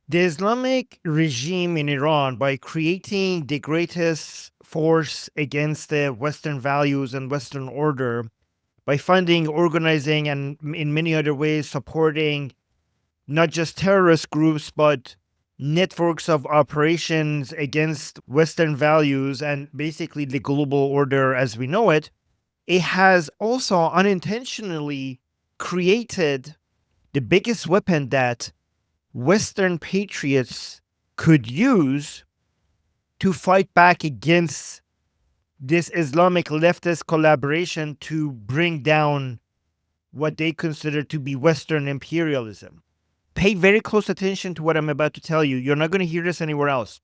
The Islamic regime in Iran, by creating the greatest force against the Western values and Western order, by funding, organizing, and in many other ways supporting not just terrorist groups, but networks of operations against Western values and basically the global order as we know it, it has also unintentionally created the biggest weapon that Western patriots could use to fight back against this Islamic leftist collaboration to bring down what they consider to be Western imperialism. Pay very close attention to what I'm about to tell you. You're not going to hear this anywhere else.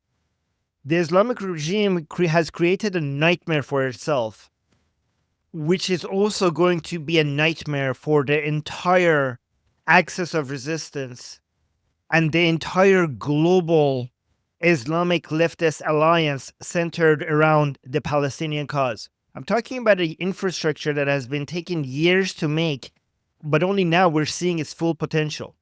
The Islamic regime has created a nightmare for itself, which is also going to be a nightmare for the entire axis of resistance and the entire global Islamic leftist alliance centered around the Palestinian cause. I'm talking about an infrastructure that has been taking years to make, but only now we're seeing its full potential.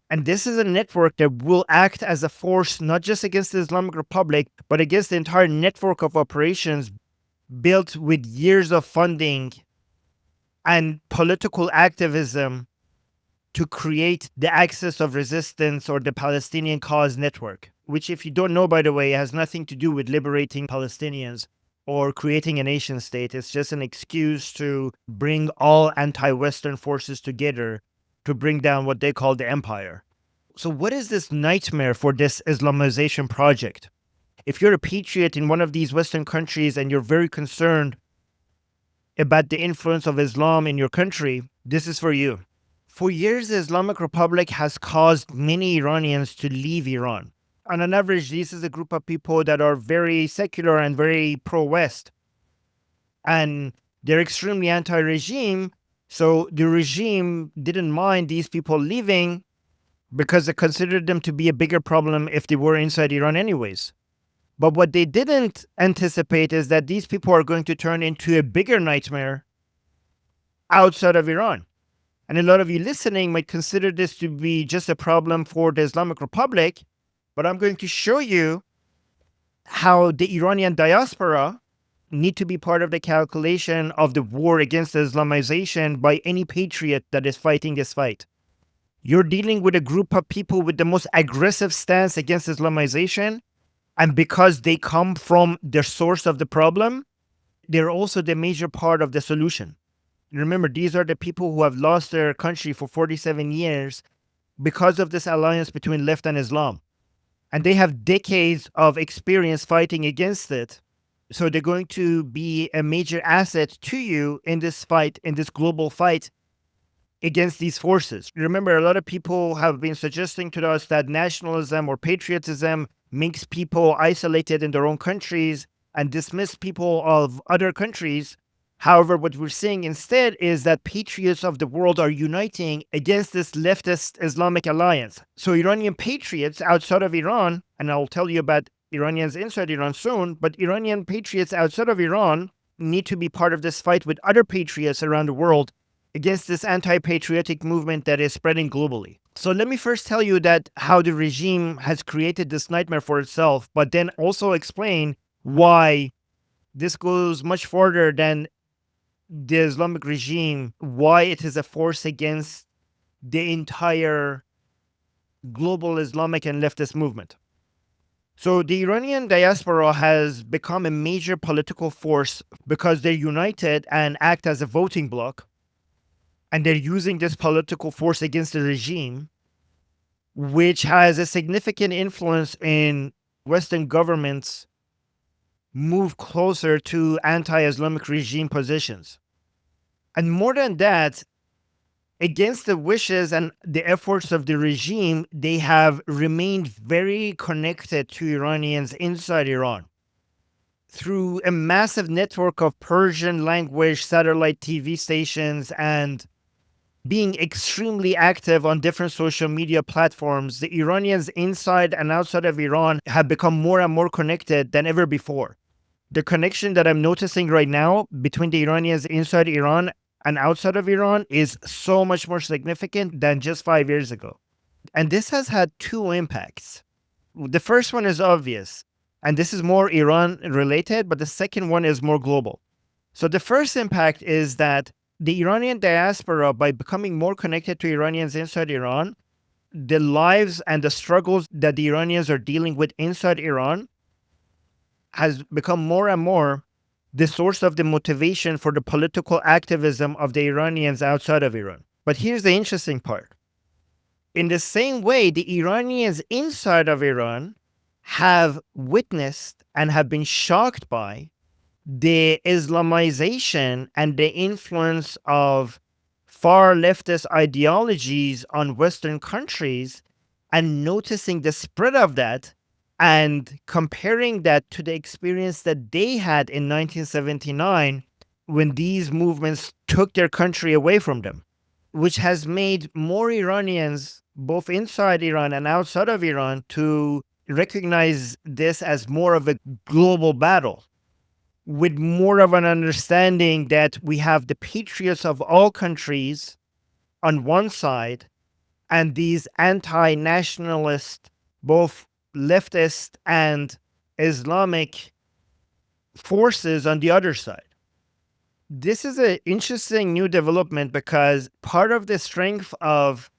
And this is a network that will act as a force not just against the Islamic Republic, but against the entire network of operations built with years of funding and political activism to create the axis of resistance or the Palestinian cause network, which, if you don't know, by the way, has nothing to do with liberating Palestinians or creating a nation state. It's just an excuse to bring all anti-Western forces together to bring down what they call the empire. So what is this nightmare for this Islamization project? If you're a patriot in one of these Western countries and you're very concerned about the influence of Islam in your country, this is for you. For years, the Islamic Republic has caused many Iranians to leave Iran. On an average, this is a group of people that are very secular and very pro-West. And they're extremely anti-regime. So the regime didn't mind these people leaving because they considered them to be a bigger problem if they were inside Iran anyways. But what they didn't anticipate is that these people are going to turn into a bigger nightmare outside of Iran. And a lot of you listening might consider this to be just a problem for the Islamic Republic, but I'm going to show you how the Iranian diaspora need to be part of the calculation of the war against Islamization by any patriot that is fighting this fight. You're dealing with a group of people with the most aggressive stance against Islamization, and because they come from the source of the problem, they're also the major part of the solution. Remember, these are the people who have lost their country for 47 years because of this alliance between left and Islam. And they have decades of experience fighting against it. So they're going to be a major asset to you in this fight, in this global fight against these forces. Remember, a lot of people have been suggesting to us that nationalism or patriotism makes people isolated in their own countries and dismiss people of other countries. However, what we're seeing instead is that patriots of the world are uniting against this leftist Islamic alliance. So Iranian patriots outside of Iran, and I'll tell you about Iranians inside Iran soon, but Iranian patriots outside of Iran need to be part of this fight with other patriots around the world against this anti-patriotic movement that is spreading globally. So let me first tell you that how the regime has created this nightmare for itself, but then also explain why this goes much further than the Islamic regime, why it is a force against the entire global Islamic and leftist movement. So the Iranian diaspora has become a major political force because they're united and act as a voting bloc. And they're using this political force against the regime, which has a significant influence in Western governments move closer to anti-Islamic regime positions. And more than that, against the wishes and the efforts of the regime, they have remained very connected to Iranians inside Iran through a massive network of Persian language satellite TV stations and being extremely active on different social media platforms. The Iranians inside and outside of Iran have become more and more connected than ever before. The connection that I'm noticing right now between the Iranians inside Iran and outside of Iran is so much more significant than just 5 years ago. And this has had two impacts. The first one is obvious, and this is more Iran related, but the second one is more global. So the first impact is that the Iranian diaspora, by becoming more connected to Iranians inside Iran, the lives and the struggles that the Iranians are dealing with inside Iran has become more and more the source of the motivation for the political activism of the Iranians outside of Iran. But here's the interesting part. In the same way, the Iranians inside of Iran have witnessed and have been shocked by the Islamization and the influence of far leftist ideologies on Western countries, and noticing the spread of that and comparing that to the experience that they had in 1979 when these movements took their country away from them, which has made more Iranians, both inside Iran and outside of Iran, to recognize this as more of a global battle, with more of an understanding that we have the patriots of all countries on one side and these anti-nationalist, both leftist and Islamic forces on the other side. This is an interesting new development because part of the strength of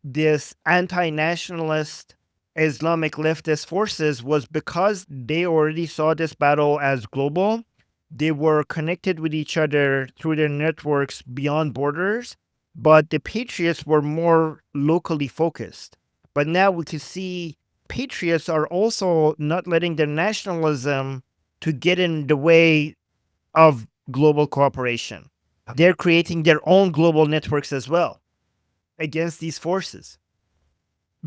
this anti-nationalist Islamic leftist forces was because they already saw this battle as global. They were connected with each other through their networks beyond borders, but the patriots were more locally focused. But now we can see patriots are also not letting their nationalism to get in the way of global cooperation. They're creating their own global networks as well against these forces.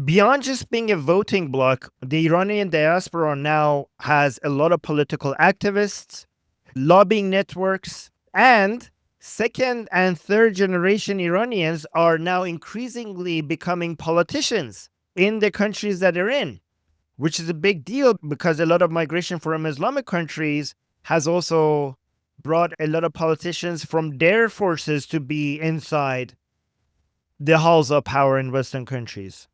Beyond just being a voting bloc, the Iranian diaspora now has a lot of political activists, lobbying networks, and second and third generation Iranians are now increasingly becoming politicians in the countries that they're in, which is a big deal because a lot of migration from Islamic countries has also brought a lot of politicians from their forces to be inside the halls of power in Western countries.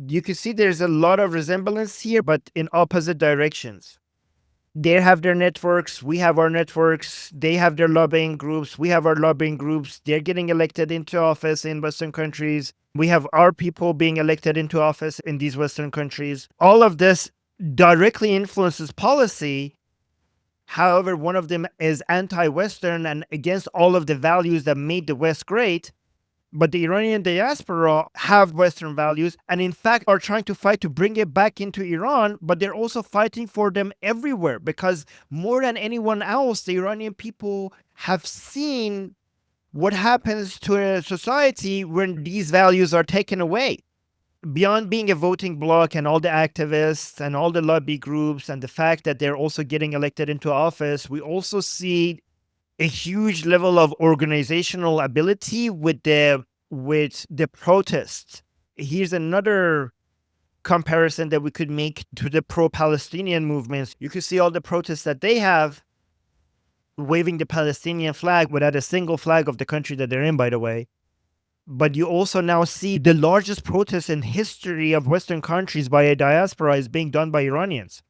You can see there's a lot of resemblance here, but in opposite directions. They have their networks, we have our networks, they have their lobbying groups, we have our lobbying groups, they're getting elected into office in Western countries, we have our people being elected into office in these Western countries. All of this directly influences policy. However, one of them is anti-Western and against all of the values that made the West great. But the Iranian diaspora have Western values and, in fact, are trying to fight to bring it back into Iran. But they're also fighting for them everywhere because more than anyone else, the Iranian people have seen what happens to a society when these values are taken away. Beyond being a voting bloc and all the activists and all the lobby groups and the fact that they're also getting elected into office, we also see a huge level of organizational ability with the protests. Here's another comparison that we could make to the pro-Palestinian movements. You can see all the protests that they have waving the Palestinian flag without a single flag of the country that they're in, by the way. But you also now see the largest protest in history of Western countries by a diaspora is being done by Iranians.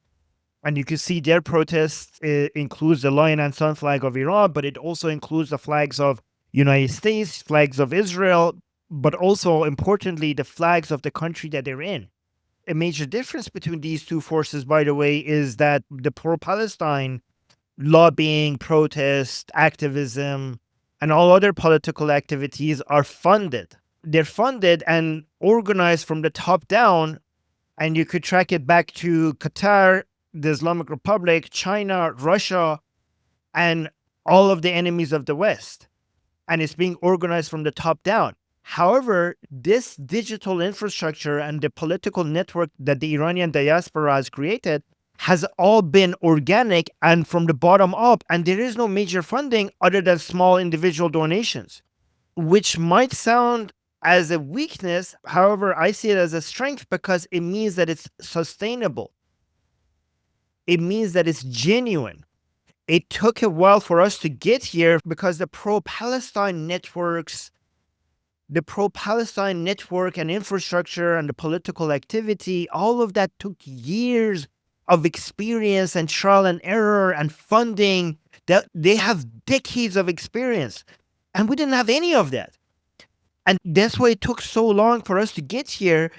And you can see their protest includes the lion and sun flag of Iran, but it also includes the flags of United States, flags of Israel, but also importantly, the flags of the country that they're in. A major difference between these two forces, by the way, is that the pro-Palestine lobbying, protest, activism, and all other political activities are funded. They're funded and organized from the top down, and you could track it back to Qatar, the Islamic Republic, China, Russia, and all of the enemies of the West. And it's being organized from the top down. However, this digital infrastructure and the political network that the Iranian diaspora has created has all been organic and from the bottom up. And there is no major funding other than small individual donations, which might sound as a weakness. However, I see it as a strength because it means that it's sustainable. It means that it's genuine. It took a while for us to get here because the pro-Palestine networks The pro-Palestine network and infrastructure and the political activity, all of that took years of experience and trial and error and funding. That they have decades of experience. And we didn't have any of that. And that's why it took so long for us to get here,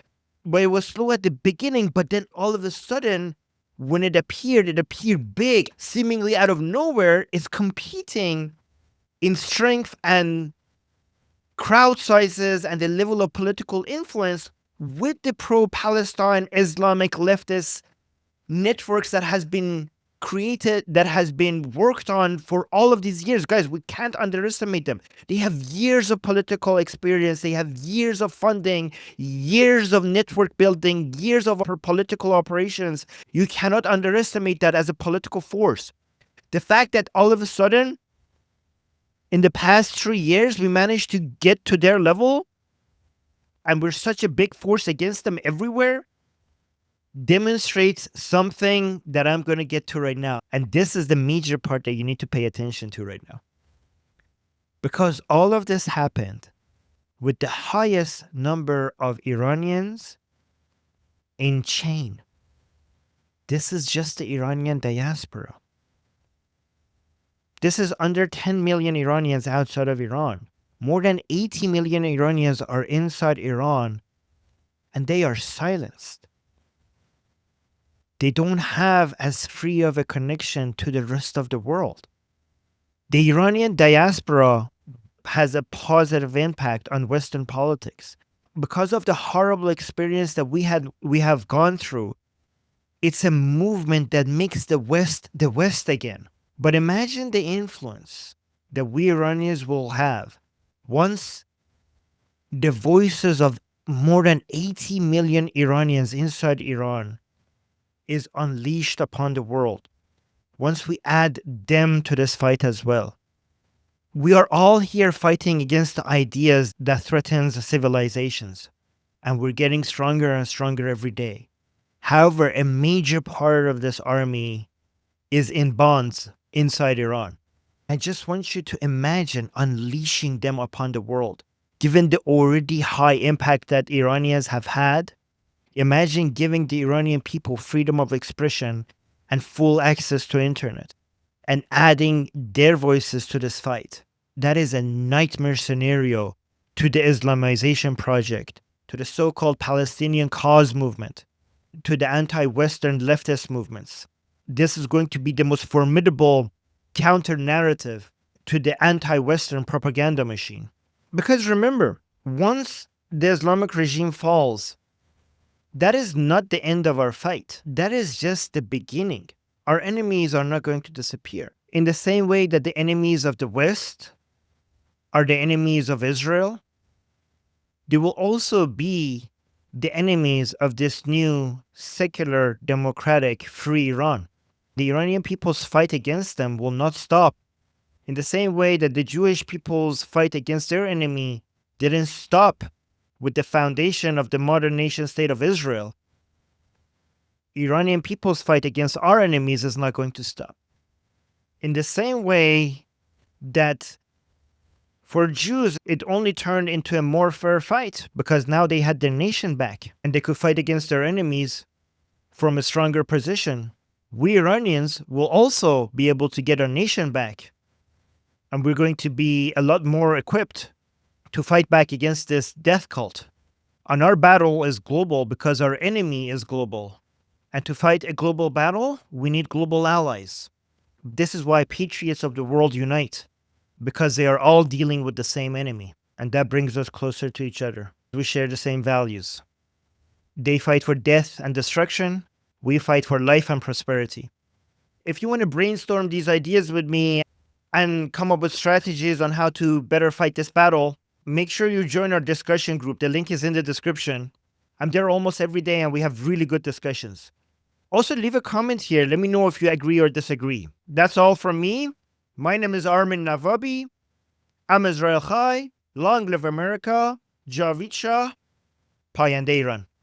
where it was slow at the beginning, but then all of a sudden, when it appeared big, seemingly out of nowhere. It's competing in strength and crowd sizes and the level of political influence with the pro-Palestine Islamic leftist networks that has been created, that has been worked on for all of these years. Guys, we can't underestimate them. They have years of political experience. They have years of funding, years of network building, years of political operations. You cannot underestimate that as a political force. The fact that all of a sudden, in the past 3 years, we managed to get to their level and we're such a big force against them everywhere demonstrates something that I'm going to get to right now. And this is the major part that you need to pay attention to right now. Because all of this happened with the highest number of Iranians in chain. This is just the Iranian diaspora. This is under 10 million Iranians outside of Iran. More than 80 million Iranians are inside Iran, and they are silenced. They don't have as free of a connection to the rest of the world. The Iranian diaspora has a positive impact on Western politics. Because of the horrible experience that we have gone through, it's a movement that makes the West again. But imagine the influence that we Iranians will have once the voices of more than 80 million Iranians inside Iran is unleashed upon the world. Once we add them to this fight as well. We are all here fighting against the ideas that threatens civilizations, and we're getting stronger and stronger every day. However, a major part of this army is in bonds inside Iran. I just want you to imagine unleashing them upon the world. Given the already high impact that Iranians have had, imagine giving the Iranian people freedom of expression and full access to internet and adding their voices to this fight. That is a nightmare scenario to the Islamization project, to the so-called Palestinian cause movement, to the anti-Western leftist movements. This is going to be the most formidable counter-narrative to the anti-Western propaganda machine. Because remember, once the Islamic regime falls, that is not the end of our fight. That is just the beginning. Our enemies are not going to disappear. In the same way that the enemies of the West are the enemies of Israel, they will also be the enemies of this new secular, democratic, free Iran. The Iranian people's fight against them will not stop. In the same way that the Jewish people's fight against their enemy didn't stop with the foundation of the modern nation state of Israel, Iranian people's fight against our enemies is not going to stop. In the same way that for Jews, it only turned into a more fair fight because now they had their nation back and they could fight against their enemies from a stronger position. We Iranians will also be able to get our nation back, and we're going to be a lot more equipped to fight back against this death cult. And our battle is global because our enemy is global. And to fight a global battle, we need global allies. This is why patriots of the world unite, because they are all dealing with the same enemy. And that brings us closer to each other. We share the same values. They fight for death and destruction. We fight for life and prosperity. If you want to brainstorm these ideas with me and come up with strategies on how to better fight this battle, make sure you join our discussion group. The link is in the description. I'm there almost every day and we have really good discussions. Also, leave a comment here. Let me know if you agree or disagree. That's all from me. My name is Armin Navabi. I'm Israel Chai. Long live America. Javid Shah. Payande Iran.